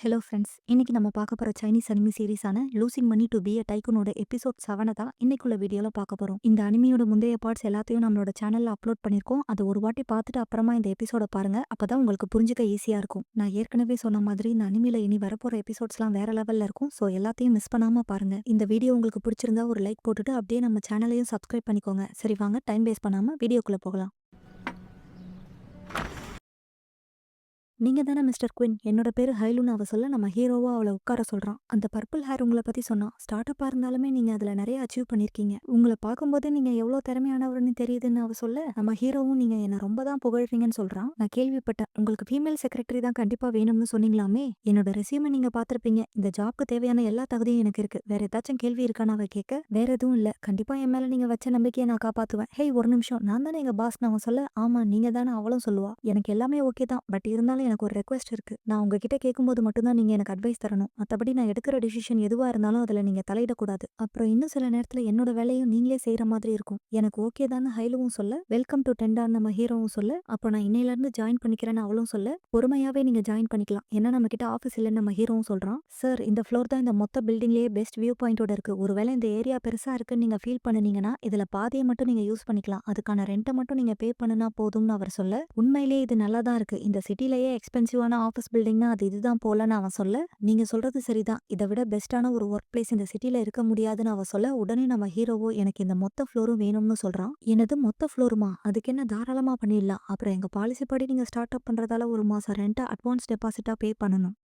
Hello friends, இன்னைக்கு நம்ம பார்க்க போற சைனீஸ் அனிமி சீரிஸான losing money to be a டைக்கூனோட எபிசோட் 7 தான் இன்னைக்குள்ள வீடியோல பார்க்க போறோம். இந்த அனிமியோட முந்தைய பார்ட்ஸ் எல்லாத்தையும் நம்மளோட சேனல்ல அப்லோட் பண்ணிருக்கோம். அதை ஒரு வாட்டி பார்த்துட்டு அப்புறமா இந்த எபிசோட பாருங்க. அப்பதான் உங்களுக்கு புரிஞ்சுக்க ஈஸியா இருக்கும். நான் ஏற்கனவே சொன்ன மாதிரி இந்த அனிமில இனி வரப்போற எபிசோட்ஸ்லாம் வேற லெவல்ல இருக்கும். ஸோ எல்லாத்தையும் மிஸ் பண்ணாம பாருங்க. இந்த வீடியோ உங்களுக்கு பிடிச்சிருந்தா ஒரு லைக் போட்டுட்டு அப்படியே நம்ம சேனலையும் சப்ஸ்கிரைப் பண்ணிக்கோங்க. சரி வாங்க, டைம் வேஸ்ட் பண்ணாம வீடியோக்குள்ள போகலாம். நீங்க தானே மிஸ்டர் குயின், என்னோட பேரு ஹைலுன்னு அவ சொல்ல நம்ம ஹீரோவா அவளை உட்கார சொல்றான். அந்த பர்பிள் ஹேர் உங்களை பத்தி சொன்னா. ஸ்டார்ட் அப்பா இருந்தாலுமே நீங்க அதுல நிறைய அச்சீவ் பண்ணிருக்கீங்க. உங்களை பார்க்கும்போதே நீங்க எவ்வளவு திறமையானவர்னு தெரியுதுன்னு அவ சொல்ல நம்ம ஹீரோவும் நீங்க என்ன ரொம்ப தான் புகழ்றீங்கன்னு சொல்றான். நான் கேள்விப்பட்டேன், உங்களுக்கு ஃபீமேல் செக்ரட்டரி தான் கண்டிப்பா வேணும்னு சொன்னீங்களாமே. என்னோட ரெசியூமை நீங்க பார்த்திருப்பீங்க. இந்த ஜாப்க்கு தேவையான எல்லா தகுதியும் எனக்கு இருக்கு. வேற ஏதாச்சும் கேள்வி இருக்கான்னு அவ கேட்க, வேற எதுவும் இல்ல, கண்டிப்பா என் மேல நீங்க வச்ச நம்பிக்கையை நான் காப்பாத்துவேன். ஹேய் ஒரு நிமிஷம், நான் தானே எங்க பாஸ் அவன் சொல்ல. ஆமா நீங்க தானே அவளும் சொல்லுவா. எனக்கு எல்லாமே ஓகே தான், பட் இருந்தாலும் எனக்கு ஒரு ரெக்வெஸ்ட் இருக்கு. நான் உங்ககிட்ட கேட்கும்போது மட்டும்தான் நீங்க எனக்கு அட்வைஸ் தரணும். மத்தபடி நான் எடுக்கிற டிசிஷன் எதுவா இருந்தாலும் அதுல நீங்க தலையிடக்கூடாது. அப்புறம் இன்னும் சில நேரத்துல என்னோட வேலையும் நீங்களே செய்யற மாதிரி இருக்கும். எனக்கு ஓகே தான் ஹைலுவும் சொல்ல, வெல்கம் டு டெண்டான் நம்ம ஹீரோவும் சொல்ல, அப்போ நான் இன்னையில இருந்து ஜாயின் பண்ணிக்கிறேன்னு அவளும் சொல்ல, பொறுமையாவே நீங்க ஜாயின் பண்ணிக்கலாம், ஏன்னா நம்ம கிட்ட ஆஃபீஸ் இல்லைன்னு நம்ம ஹீரோவும் சொல்றான். சார் இந்த ஃப்ளோர் தான் இந்த மொத்த பில்டிங்லயே பெஸ்ட் வியூ பாயிண்டோட இருக்கு. ஒருவேளை இந்த ஏரியா பெருசா இருக்குன்னு நீங்க ஃபீல் பண்ணுனீங்கன்னா இதுல பாதியை மட்டும் நீங்க யூஸ் பண்ணிக்கலாம். அதுக்கான ரெண்ட்டை மட்டும் நீங்க பே பண்ணுனா போதும்னு அவர் சொல்ல, உண்மையிலேயே இது நல்லா தான் இருக்கு. இந்த சிட்டிலேயே எக்ஸ்பென்சிவான ஆஃபீஸ் பில்டிங்னா அது இதுதான் போலன்னு அவன் சொல்ல, நீங்க சொல்றது சரிதான், இதை விட பெஸ்டான ஒரு ஒர்க் பிளேஸ் இந்த சிட்டில இருக்க முடியாதுன்னு அவ சொல்ல, உடனே நம்ம ஹீரோவோ எனக்கு இந்த மொத்த ஃப்ளோரும் வேணும்னு சொல்றான். எனது மொத்த ஃப்ளோருமா? அதுக்கு என்ன, தாராளமா பண்ணிடலாம். அப்புறம் எங்க பாலிசி படி நீங்க ஸ்டார்ட் அப் பண்றதால ஒரு மாசம் ரெண்ட்டை அட்வான்ஸ் டெபாசிட்டா பே பண்ணணும்.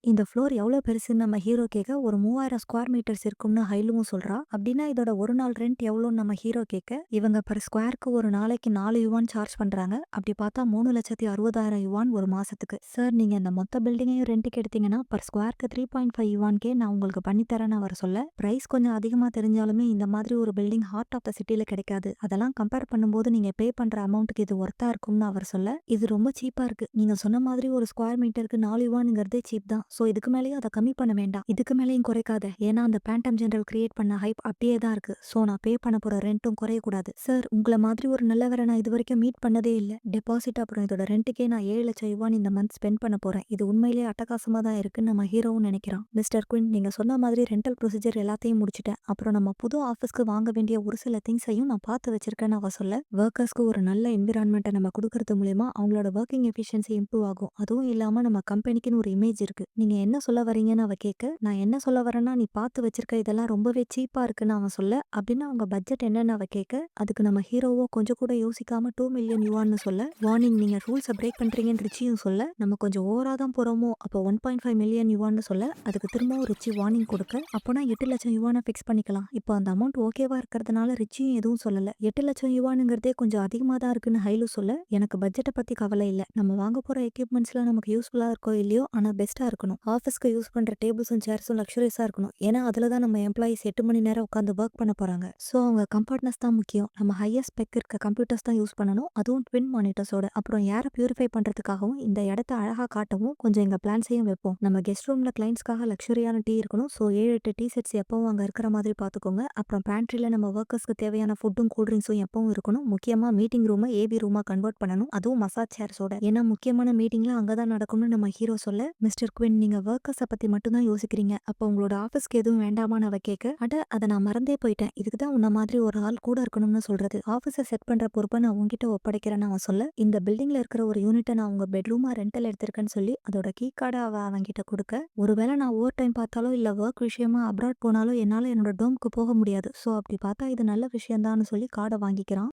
இந்த ஃப்ளோர் எவ்வளோ பெருசுன்னு நம்ம ஹீரோ கேட்க, ஒரு 3000 ஸ்கொயர் மீட்டர்ஸ் இருக்கும்னு ஹைலுவும் சொல்றா. அப்படின்னா இதோட ஒரு நாள் ரெண்ட் எவ்வளோன்னு நம்ம ஹீரோ கேட்க, இவங்க பர் ஸ்கொயருக்கு ஒரு நாளைக்கு 4 யுவான் சார்ஜ் பண்றாங்க. அப்படி பார்த்தா 3,60,000 யுவான் ஒரு மாசத்துக்கு. சார் நீங்க இந்த மொத்த பில்டிங்கையும் ரெண்ட்டுக்கு எடுத்தீங்கன்னா பர் ஸ்கொயருக்கு 3.5 யுவான்கே நான் உங்களுக்கு பண்ணித்தரேன்னு அவர் சொல்ல, பிரைஸ் கொஞ்சம் அதிகமா தெரிஞ்சாலுமே இந்த மாதிரி ஒரு பில்டிங் ஹார்ட் ஆஃப் த சிட்டில கிடைக்காது. அதெல்லாம் கம்பேர் பண்ணும்போது நீங்க பே பண்ற அமௌண்ட்டுக்கு இது ஒர்த்தா இருக்கும்னு அவர் சொல்ல, இது ரொம்ப சீப்பா இருக்கு. நீங்க சொன்ன மாதிரி ஒரு ஸ்கொயர் மீட்டருக்கு 4 யுவானுங்கிறதே சீப் தான். ஸோ இதுக்கு மேலேயும் அதை கம்மி பண்ண வேண்டாம். இதுக்கு மேலேயும் குறைக்காத, ஏன்னா அந்த பேண்டம் ஜெனரல் கிரியேட் பண்ண ஹைப் அப்படியே தான் இருக்கு. ஸோ நான் பே பண்ண போற ரெண்ட்டும் குறையக்கூடாது. சார் உங்களை மாதிரி ஒரு நல்லவரை நான் இது வரைக்கும் மீட் பண்ணதே இல்லை. டெபாசிட் அப்புறம் இதோட ரெண்ட்டுக்கே நான் 7,00,000 யுவான் இந்த மந்த் ஸ்பெண்ட் பண்ண போறேன். இது உண்மையிலேயே அட்டகாசமா தான் இருக்குன்னு நம்ம ஹீரோவும் நினைக்கிறான். மிஸ்டர் குயின், நீங்க சொன்ன மாதிரி ரெண்டல் ப்ரொசீஜர் எல்லாத்தையும் முடிச்சிட்டேன். அப்புறம் நம்ம புது ஆஃபீஸ்க்கு வாங்க வேண்டிய ஒரு சில திங்ஸையும் நான் பார்த்து வச்சிருக்கேன்னு அவ சொல்ல, ஒர்க்கர்ஸ்க்கு ஒரு நல்ல என்விரான்மெண்ட்டை நம்ம கொடுக்கறது மூலயமா அவங்களோட ஒர்க்கிங் எஃபிஷியன்சி இம்ப்ரூவ் ஆகும். அதுவும் இல்லாம நம்ம கம்பெனிக்குன்னு ஒரு இமேஜ் இருக்கு. நீங்க என்ன சொல்ல வரீங்கன்னு அவ கேட்க, நான் என்ன சொல்ல வரேன்னா நீ பார்த்து வச்சிருக்க இதெல்லாம் ரொம்பவே சீப்பா இருக்குன்னு அவன் சொல்ல, அப்படின்னா அவங்க பட்ஜெட் என்னன்னு அவ கேட்க, அதுக்கு நம்ம ஹீரோவோ கொஞ்சம் கூட யோசிக்காம 2 மில்லியன் யுவான்னு சொல்ல, வார்னிங் நீங்க ரூல்ஸை பிரேக் பண்றீங்கன்னு ரிச்சியும் சொல்ல, நம்ம கொஞ்சம் ஓவரா தான் போறோமோ, அப்போ 1.5 மில்லியன் யுவான்னு சொல்ல, அதுக்கு திரும்பவும் ரிச்சி வார்னிங் கொடுக்க, அப்போனா 8,00,000 யுவானை ஃபிக்ஸ் பண்ணிக்கலாம். இப்போ அந்த அமௌண்ட் ஓகேவா இருக்கிறதுனால ரிச்சியும் எதுவும் சொல்லல. 8,00,000 யுவானுங்கிறதே கொஞ்சம் அதிகமா தான் இருக்குன்னு ஹைலு சொல்ல, எனக்கு பட்ஜெட்டை பத்தி கவலை இல்லை. நம்ம வாங்க போற எக்யூப்மெண்ட்ஸ்ல நமக்கு யூஸ்ஃபுல்லா இருக்கோ இல்லையோ, ஆனா பெஸ்டா இருக்கணும். ஆஃபீஸ்க்கு யூஸ் பண்ற டேபிள்ஸும் சேர்ஸும் லக்ஸுரியஸா இருக்கணும். ஏன்னா அதுல தான் நம்ம எம்ப்ளாயிஸ் 8 மணி நேரம் உட்காந்து ஒர்க் பண்ண போறாங்க. ஸோ அவங்க கம்ஃபர்ட்னஸ் தான் முக்கியம். நம்ம ஹையர் ஸ்பெக் இருக்க கம்ப்யூட்டர்ஸ் தான் யூஸ் பண்ணணும், அதுவும் ட்வின் மானிட்டர்ஸோட. அப்புறம் ஏரை பியூரிஃபை பண்றதுக்காகவும் இந்த இடத்த அழகா காட்டவும் கொஞ்சம் எங்க பிளான்ஸையும் வைப்போம். நம்ம கெஸ்ட் ரூம்ல கிளைண்ட்ஸ்க்காக லக்ஸுரியான டீ இருக்கணும். ஸோ 7-8 டீ செட்ஸ் எப்பவும் அங்க இருக்கிற மாதிரி பாத்துக்கோங்க. அப்புறம் பேண்ட்ரில நம்ம ஒர்க்கர்ஸ்க்கு தேவையான ஃபுட்டும் கூல்ட்ரிங்ஸும் எப்பவும் இருக்கணும். முக்கியமா மீட்டிங் ரூமை ஏவி ரூமா கன்வெர்ட் பண்ணணும், அதுவும் மசாஜ் சேர்ஸோட. ஏன்னா முக்கியமான மீட்டிங்ல அங்கதான் நடக்கும்னு நம்ம ஹீரோ சொல்ல, மிஸ்டர் குவின் நீங்க ஒர்க்கர்ஸை பத்தி மட்டும்தான் யோசிக்கிறீங்க, அப்போ உங்களோட ஆஃபீஸ்க்கு எதுவும் வேண்டாமான்னு அவ கேட்க, அட அதை நான் மறந்தே போயிட்டேன், இதுக்கு தான் உன்ன மாதிரி ஒரு ஆள் கூட இருக்கணும்னு சொல்றது. ஆஃபீஸை செட் பண்ற பொறுப்பை நான் உங்ககிட்ட ஒப்படைக்கிறேன்னு அவன் சொல்ல, இந்த பில்டிங்ல இருக்கிற ஒரு யூனிட்டை நான் உங்க பெட்ரூமா ரெண்டல் எடுத்திருக்கேன்னு சொல்லி அதோட கீ கார்டை அவ அவன்கிட்ட கொடுக்க, ஒருவேளை நான் ஓவர் டைம் பார்த்தாலோ இல்ல ஒர்க் விஷயமா அப்ராட் போனாலோ என்னால என்னோட டோம்க்கு போக முடியாது. ஸோ அப்படி பார்த்தா இது நல்ல விஷயம்தான்னு சொல்லி கார்டை வாங்கிக்கிறான்.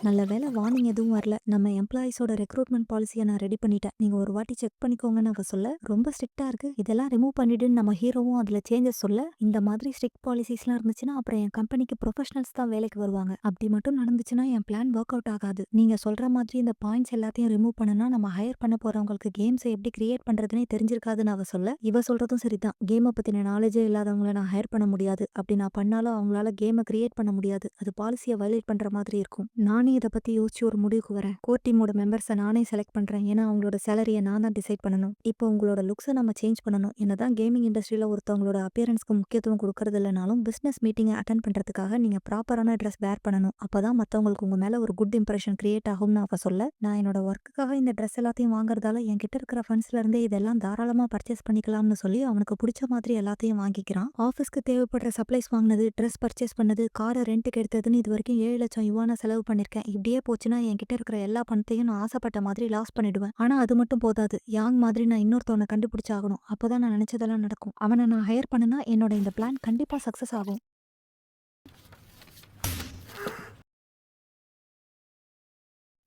நல்ல வேலை வார்னிங் எதுவும் வரல. நம்ம எம்ப்ளாயிஸோட ரெக்ரூட்மெண்ட் பாலிசியை நான் ரெடி பண்ணிட்டேன், நீங்க ஒரு வாட்டி செக் பண்ணிக்கோங்கன்னு அவ சொல்ல, ரொம்ப ஸ்ட்ரிக்டா இருக்கு, இதெல்லாம் ரிமூவ் பண்ணிடுன்னு நம்ம ஹீரோவும் அதுல சேஞ்சஸ் சொல்ல, இந்த மாதிரி ஸ்ட்ரிக்ட் பாலிசிஸ்லாம் இருந்துச்சுன்னா அப்புறம் என் கம்பெனிக்கு ப்ரொஃபஷனல்ஸ் தான் வேலைக்கு வருவாங்க. அப்படி மட்டும் நடந்துச்சுன்னா என் பிளான் ஒர்க் அவுட் ஆகாது. நீங்க சொல்ற மாதிரி இந்த பாயிண்ட்ஸ் எல்லாத்தையும் ரிமூவ் பண்ணனா நம்ம ஹையர் பண்ண போறவங்களுக்கு கேம்ஸை எப்படி கிரியேட் பண்றதுனே தெரிஞ்சிருக்காதுன்னு அவ சொல்ல, இவ சொல்றதும் சரிதான், கேமை பத்தின நாலேஜே இல்லாதவங்கள நான் ஹையர் பண்ண முடியாது. அப்படி நான் பண்ணாலும் அவங்களால கேமை கிரியேட் பண்ண முடியாது, அது பாலிசியை வயலேட் பண்ற மாதிரி இருக்கும். நானே நானே இத பத்தி யோசிச்சு ஒரு முடிவுக்கு வரேன். கோர் டீமோட மெம்பர்ஸ நானே செலக்ட் பண்றேன். ஏன்னா அவங்களோட சேலரிய நான் தான் டிசைட் பண்ணணும். இப்போ உங்களோட லுக்ஸ நம்ம சேஞ்ச் பண்ணணும். என்னதான் கேமிங் இண்டஸ்ட்ரியில ஒருத்தவங்களோட அப்பியரன்ஸ்க்கு முக்கியத்துவம் குடுக்கறது இல்லனாலும், பிசினஸ் மீட்டிங்க அட்டெண்ட் பண்றதுக்காக நீங்க ப்ராப்பரான ட்ரெஸ் வேர் பண்ணணும். அப்பதான் மத்தவங்களுக்கு உங்க மேல ஒரு குட் இம்ப்ரஷன் கிரியேட் ஆகும்னு அவ சொல்ல, நான் என்னோட ஒர்க்குக்காக இந்த ட்ரெஸ் எல்லாத்தையும் வாங்குறதால என்கிட்ட இருக்கிற ஃபண்ட்ஸ்ல இருந்தே இதெல்லாம் தாராளமா பர்ச்சேஸ் பண்ணிக்கலாம்னு சொல்லி அவனுக்கு புடிச்ச மாதிரி எல்லாத்தையும் வாங்கிக்கிறான். ஆஃபீஸ்க்கு தேவைப்படுற சப்ளைஸ் வாங்குனது, ட்ரெஸ் பர்ச்சேஸ் பண்ணது, கார ரென்ட்டுக்கு எடுத்ததுன்னு இதுவரைக்கும் 7,00,000 யுவான செலவு பண்ணிருக்கேன். இப்படியே போச்சுன்னா என்கிட்ட இருக்கிற எல்லா பணத்தையும் நான் ஆசைப்பட்ட மாதிரி லாஸ் பண்ணிடுவேன். ஆனா அது மட்டும் போதாது. யாங் மாதிரி நான் இன்னொருத்தவன கண்டுபிடிச்சாகணும். அப்பதான் நான் நினைச்சதெல்லாம் நடக்கும். அவன நான் ஹையர் பண்ணுனா என்னோட இந்த பிளான் கண்டிப்பா சக்சஸ் ஆகும்.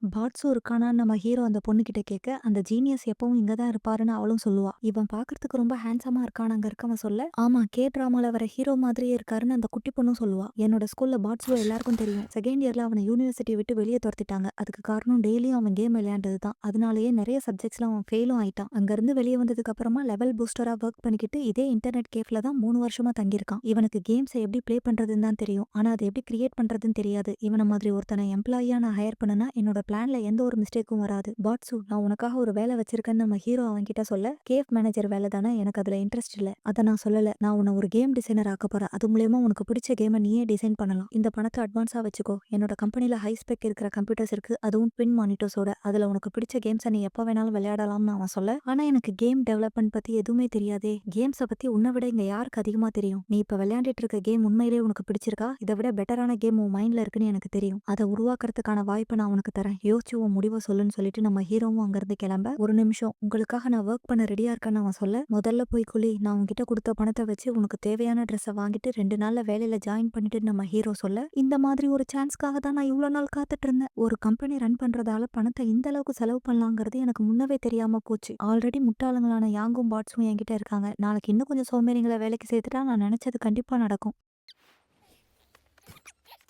பாட்ஸு இருக்கானான்னு நம்ம ஹீரோ அந்த பொண்ணுகிட்ட கேட்க, அந்த ஜீனியஸ் எப்பவும் இங்க தான் இருப்பாருன்னு அவளும் சொல்லுவா. இவன் பார்க்கறதுக்கு ரொம்ப ஹேண்ட்ஸமா இருக்கான்னு அங்க இருக்கவன் சொல்ல, ஆமா கே டிராமால வர ஹீரோ மாதிரியே இருக்காருன்னு அந்த குட்டி பொண்ணும் சொல்லுவா. என்னோட ஸ்கூல்ல பாட்ஸுவ எல்லாருக்கும் தெரியும். செகண்ட் இயர்ல அவனை யூனிவர்சிட்டியை விட்டு வெளியே துரத்திட்டாங்க. அதுக்கு காரணம் டெய்லியும் அவன் கேம் விளையாண்டது தான். அதனாலேயே நிறைய சப்ஜெக்ட்ஸ்ல அவன் ஃபெயிலும் ஆயிட்டான். அங்கிருந்து வெளியே வந்ததுக்கு அப்புறமா லெவல் பூஸ்டரா ஒர்க் பண்ணிக்கிட்டு இதே இன்டர்நெட் கேஃப்ல தான் 3 வருஷமா தங்கியிருக்கான். இவனுக்கு கேம்ஸை எப்படி ப்ளே பண்றதுன்னு தான் தெரியும். ஆனா அதை எப்படி கிரியேட் பண்றதுன்னு தெரியாது. இவன மாதிரி ஒருத்தனை எம்ப்ளாயியா நான் ஹையர் பண்ணனா என்னோட பிளான்ல எந்த ஒரு மிஸ்டேக்கும் வராது. பாட்ஸு நான் உனக்காக ஒரு வேலை வச்சிருக்கேன்னு நம்ம ஹீரோ அவன்கிட்ட சொல்ல, கேஃப் மேனேஜர் வேலை தானே, எனக்கு அதுல இன்ட்ரெஸ்ட் இல்ல. அதை நான் சொல்லல. நான் உன்னை ஒரு கேம் டிசைனர் ஆக்க போறேன். அது மூலியமா உனக்கு பிடிச்ச கேமை நீயே டிசைன் பண்ணலாம். இந்த பணத்தை அட்வான்ஸா வச்சுக்கோ. என்னோட கம்பெனில ஹை ஸ்பெக் இருக்கிற கம்ப்யூட்டர்ஸ் இருக்கு. அதுவும் ட்வின் மானிட்டர்ஸோட. அதுல உனக்கு பிடிச்ச கேம்ஸை நீ எப்ப வேணாலும் விளையாடலாம்னு அவன் சொல்ல, ஆனா எனக்கு கேம் டெவலப்மெண்ட் பத்தி எதுவுமே தெரியாதே. கேம்ஸை பத்தி உன்னை விட இங்க யாருக்கு அதிகமா தெரியும்? நீ இப்ப விளையாண்டுட்டு இருக்க கேம் உண்மையிலேயே உனக்கு பிடிச்சிருக்கா? இதை விட பெட்டரான கேம் உன் மைண்ட்ல இருக்குன்னு எனக்கு தெரியும். அதை உருவாக்குறதுக்கான வாய்ப்பை நான் உனக்கு தரேன். யோசிச்சு உன் முடிவை சொல்லுன்னு சொல்லிட்டு நம்ம ஹீரோவும் அங்கிருந்து கிளம்ப, ஒரு நிமிஷம் உங்களுக்காக நான் ஒர்க் பண்ண ரெடியா இருக்கேன்னு அவன் சொல்ல, முதல்ல போய் குழி, நான் உன்கிட்ட கொடுத்த பணத்தை வச்சு உனக்கு தேவையான ட்ரெஸ்ஸை வாங்கிட்டு 2 நாள்ல வேலையில ஜாயின் பண்ணிட்டு நம்ம ஹீரோ சொல்ல, இந்த மாதிரி ஒரு சான்ஸ்க்காக தான் நான் இவ்வளவு நாள் காத்துட்டு இருந்தேன். ஒரு கம்பெனி ரன் பண்றதால பணத்தை இந்த அளவுக்கு செலவு பண்ணலாங்கிறது எனக்கு முன்னவே தெரியாம போச்சு. ஆல்ரெடி முட்டாளங்களான யாங்கும் பாட்ஸும் என்கிட்ட இருக்காங்க. நாளைக்கு இன்னும் கொஞ்சம் சோம்பேறிங்களை வேலைக்கு சேர்த்துட்டா நான் நினைச்சது கண்டிப்பா நடக்கும்.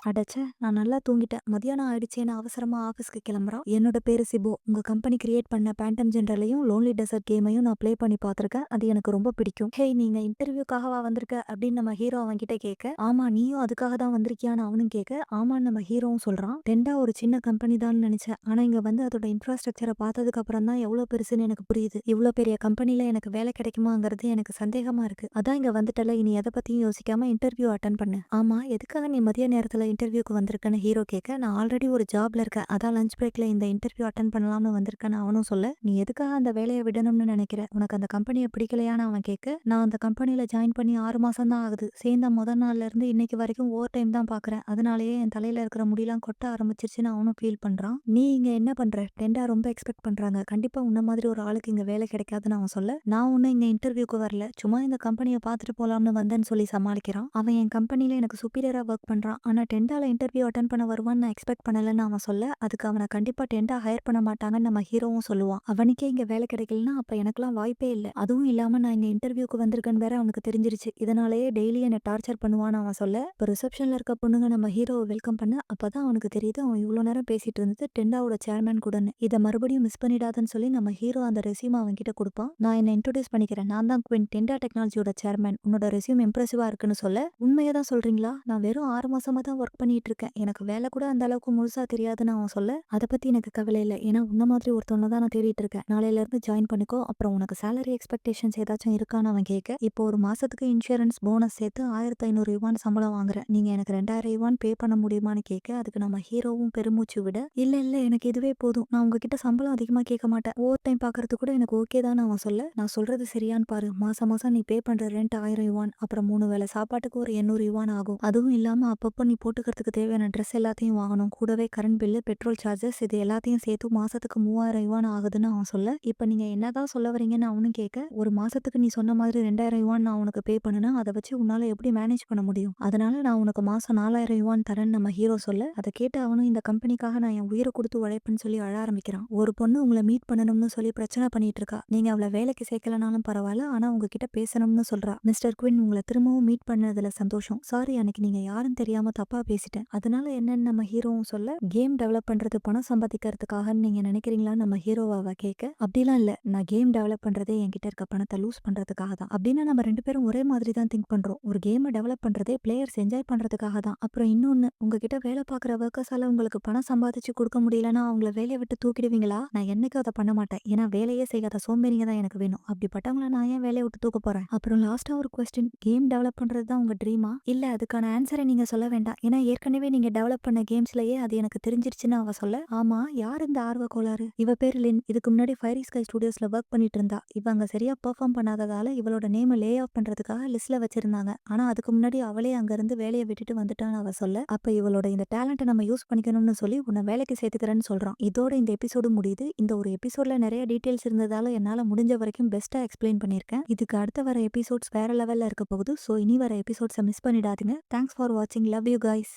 அடச்சே! நான் நல்லா தூங்கிட்டேன். மதியானம் ஆயிடுச்சேன்னு அவசரமா ஆஃபீஸ்க்கு கிளம்புறான். என்னோட பேரு சிபு. உங்க கம்பெனி கிரியேட் பண்ண பேண்டம் ஜெனரலையும் லோன்லி டெசர்ட் கேமையும் நான் ப்ளே பண்ணி பார்த்துருக்கேன். அது எனக்கு ரொம்ப பிடிக்கும். ஹேய் நீங்க இன்டர்வியூக்காகவா வந்திருக்க அப்படின்னு நம்ம ஹீரோ அவன்கிட்ட கேட்க, ஆமா நீயும் அதுக்காக தான் வந்திருக்கியான்னு அவனும் கேட்க, ஆமான்னு நம்ம ஹீரோவும் சொல்றான். டெண்டா ஒரு சின்ன கம்பெனி தான் நினைச்சேன். ஆனா இங்க வந்து அதோட இன்ஃப்ராஸ்ட்ரக்சரை பார்த்ததுக்கு அப்புறம் தான் எவ்வளவு பெருசுன்னு எனக்கு புரியுது. இவ்வளவு பெரிய கம்பெனில எனக்கு வேலை கிடைக்குமாங்கிறது எனக்கு சந்தேகமா இருக்கு. அதான் இங்க வந்துட்டல, இனி எதை பத்தியும் யோசிக்காம இன்டர்வியூ அட்டன் பண்ணு. ஆமா எதுக்காக நீ மதிய நேரத்துல இன்டர்வியூக்கு வந்திருக்கேன்னு ஹீரோ கேட்க, நான் ஆல்ரெடி ஒரு ஜாப்ல இருக்கேன். அதான் லஞ்ச் பிரேக்ல இந்த இன்டர்வியூ அட்டன் பண்ணலாம்னு வந்திருக்கேன்னு அவனும் சொல்ல, நீ எதுக்காக அந்த வேலையை விடணும்னு நினைக்கிற? உனக்கு அந்த கம்பெனியை பிடிக்கலையான்னு அவன் கேட்க, நான் அந்த கம்பெனில ஜாயின் பண்ணி 6 மாசம் தான் ஆகுது. சேர்ந்த முதல் நாள்ல இருந்து இன்னைக்கு வரைக்கும் ஓவர் டைம் தான் பாக்குறேன். அதனாலேயே என் தலையில இருக்கிற முடியெல்லாம் கொட்ட ஆரம்பிச்சிருச்சுன்னு அவனும் ஃபீல் பண்றான். நீ இங்க என்ன பண்ற? டெண்டா ரொம்ப எக்ஸ்பெக்ட் பண்றாங்க. கண்டிப்பா உன்ன மாதிரி ஒரு ஆளுக்கு இங்க வேலை கிடைக்காதுன்னு அவன் சொல்ல, நான் ஒன்னும் இங்க இன்டர்வியூக்கு வரல. சும்மா இந்த கம்பெனியை பார்த்துட்டு போலாம்னு வந்தேன்னு சொல்லி சமாளிக்கிறான். அவன் என் கம்பெனில எனக்கு சுப்பீரியரா ஒர்க் பண்றான். ஆனா டெண்டால இன்டர்வியூ அட்டன் பண்ண வருவான்னு நான் எக்ஸ்பெக்ட் பண்ணலன்னு அவன் சொல்ல, அதுக்கு அவனை கண்டிப்பா டெண்டா ஹையர் பண்ண மாட்டாங்கன்னு நம்ம ஹீரோவும் சொல்லுவான். அவனுக்கே இங்க வேலை கிடைக்கலன்னா அப்ப எனக்கெல்லாம் வாய்ப்பே இல்ல. அதுவும் இல்லாம நான் இங்க இன்டர்வியூக்கு வந்திருக்கேன்னு வேற அவனுக்கு தெரிஞ்சிருச்சு. இதனாலேயே டெய்லி என்ன டார்ச்சர் பண்ணுவான்னு அவன் சொல்ல, இப்போ ரிசப்ஷன்ல இருக்க பொண்ணுங்க நம்ம ஹீரோவை வெல்கம் பண்ண, அப்பதான் அவனுக்கு தெரியுது அவன் இவ்வளவு நேரம் பேசிட்டு இருந்தது டெண்டாவோட சேர்மேன் கூடன்னு. இதை மறுபடியும் மிஸ் பண்ணிடாதன்னு சொல்லி நம்ம ஹீரோ அந்த ரெசியூம் அவன் கிட்ட கொடுப்பான். நான் என்ன இன்ட்ரோடியூஸ் பண்ணிக்கிறேன். நான் தான் குவின், டெண்டா டெக்னாலஜியோட சேர்மேன். உன்னோட ரெசியூம் இம்ப்ரெசிவா இருக்குன்னு சொல்ல, உண்மையை தான் சொல்றீங்களா? நான் வெறும் 6 மாசமா தான் ஒர்க் பண்ணிட்டு இருக்கேன். எனக்கு வேலை கூட அந்த அளவுக்கு முழுசா தெரியாதுன்னு அவன் சொல்ல, அதை பத்தி எனக்கு கவலை இல்லை. ஏன்னா உன்ன மாதிரி ஒருத்தவங்க தான் நான் தேடிட்டு இருக்கேன். நாளையில இருந்து ஜாயின் பண்ணிக்கோ. அப்புறம் உனக்கு சேலரி எக்ஸ்பெக்டேஷன்ஸ் ஏதாச்சும் இருக்கான்னு அவன் கேட்க, இப்போ ஒரு மாசத்துக்கு இன்சூரன்ஸ் போனஸ் சேர்த்து 1500 யுவான் சம்பளம் வாங்குறேன். நீங்க எனக்கு 2000 யுவான் பே பண்ண முடியுமான்னு கேட்க, அதுக்கு நம்ம ஹீரோவும் பெருமூச்சு விட, இல்ல இல்ல எனக்கு இதுவே போதும். நான் உங்ககிட்ட சம்பளம் அதிகமா கேட்க மாட்டேன். ஓவர் டைம் பாக்குறது கூட எனக்கு ஓகே தான் அவன் சொல்ல, நான் சொல்றது சரியான்னு பாரு. மாசம் மாசம் நீ பே பண்ற ரெண்ட் 1000 யுவான், அப்புறம் 3 வேளை சாப்பாட்டுக்கு ஒரு 800 யுவான் ஆகும். அதுவும் இல்லாம அப்பப்போ நீ போட்டுக்கிறதுக்கு தேவையான ட்ரெஸ் எல்லாத்தையும் வாங்கணும். கூடவே கரண்ட் பில்லு, பெட்ரோல் சார்ஜஸ் இது எல்லாத்தையும் சேர்த்து மாசத்துக்கு 3000 யுவான் ஆகுதுன்னு அவன் சொல்ல, இப்ப நீங்க என்னதான் சொல்ல வரீங்கன்னு அவனும் கேட்க, ஒரு மாசத்துக்கு நீ சொன்ன மாதிரி 2000 யுவான் நான் உனக்கு பே பண்ணுனா அதை வச்சு உன்னால எப்படி மேனேஜ் பண்ண முடியும்? அதனால நான் உனக்கு மாசம் 4000 யுவான் தரேன்னு நம்ம ஹீரோ சொல்ல, அதை கேட்டு அவனும் இந்த கம்பெனிக்காக நான் என் உயிரை கொடுத்து உழைப்பேன்னு சொல்லி அழ ஆரம்பிக்கிறான். ஒரு பொண்ணு உங்களை மீட் பண்ணணும்னு சொல்லி பிரச்சனை பண்ணிட்டு இருக்கா. நீங்க அவளை வேலைக்கு சேர்க்கலனாலும் பரவாயில்ல, ஆனா உங்ககிட்ட பேசணும்னு சொல்றா. மிஸ்டர் குவின், உங்களை திரும்பவும் மீட் பண்ணதுல சந்தோஷம். சாரி அன்னைக்கு நீங்க யாருன்னு தெரியாம தப்பா பேசிட்டேன். அதனால என்னன்னு நம்ம ஹீரோவும் சொல்ல, கேம் டெவலப் பண்றது பணம் சம்பாதிக்கிறதுக்காகன்னு நீங்க நினைக்கிறீங்களான்னு நம்ம ஹீரோவ அவ கேட்க, அப்படிலாம் இல்ல. நான் கேம் டெவலப் பண்றதே என்கிட்ட இருக்க பணத்த லூஸ் பண்றதுக்காக தான். அப்படின்னா நம்ம 2 பேரும் ஒரே மாதிரி தான் திங்க் பண்றோம். ஒரு கேம டெவலப் பண்றதே பிளேயர்ஸ் என்ஜாய் பண்றதுக்காக தான். அப்புறம் இன்னொன்னு, உங்ககிட்ட வேலை பார்க்குற வொர்க்கர்ஸால உங்களுக்கு பணம் சம்பாதிச்சு குடுக்க முடியலன்னா அவங்கள வேலைய விட்டு தூக்கிடுவீங்களா? நான் என்னைக்கும் அத பண்ண மாட்டேன். ஏன்னா வேலையே செய்யாத சோம்பேறிங்க தான் எனக்கு வேணும். அப்படிப்பட்டவங்கள நான் ஏன் வேலைய விட்டு தூக்க போறேன்? அப்புறம் லாஸ்ட்டா ஒரு கொஸ்டின். கேம் டெவலப் பண்றது தான் உங்க ட்ரீமா? இல்ல அதுக்கான ஆன்ஸர நீங்க சொல்ல வேண்டாம். ஏன்னா ஏற்கனவே நீங்க டெவலப் பண்ண கேம்ஸ்லயே அது எனக்கு தெரிஞ்சிருச்சுன்னு அவ சொல்ல, ஆமா யார் இந்த ஆர்வ கோளாறு? இவ பேரு லின். இதுக்கு முன்னாடி ஃபயரி ஸ்கை ஸ்டுடியோஸ்ல வொர்க் பண்ணிட்டு இருந்தா. இவ அங்க சரியா பெர்ஃபார்ம் பண்ணாததால இவளோட நேம லே ஆஃப் பண்றதுக்காக லிஸ்ட்ல வச்சிருந்தாங்க. ஆனா அதுக்கு முன்னாடி அவளே அங்க இருந்து வேலைய விட்டுட்டு வந்துட்டான்னு அவ சொல்ல, அப்ப இவளோட இந்த டேலண்ட்ட நம்ம யூஸ் பண்ணிக்கணும்னு சொல்லி உன்ன வேலைக்கு சேர்த்துக்கிறேன்னு சொல்றான். இதோட இந்த எபிசோடு முடியுது. இந்த ஒரு எபிசோட்ல நிறைய டீடைல்ஸ் இருந்ததால என்னால முடிஞ்ச வரைக்கும் பெஸ்ட்டா எக்ஸ்பிளைன் பண்ணியிருக்கேன். இதுக்கு அடுத்து வர எபிசோட்ஸ் வேற லெவல்ல இருக்க போகுது. சோ இனி வர எபிசோட்ஸ மிஸ் பண்ணிடாதீங்க. தேங்க்ஸ் ஃபார் வாட்சிங். Love you guys.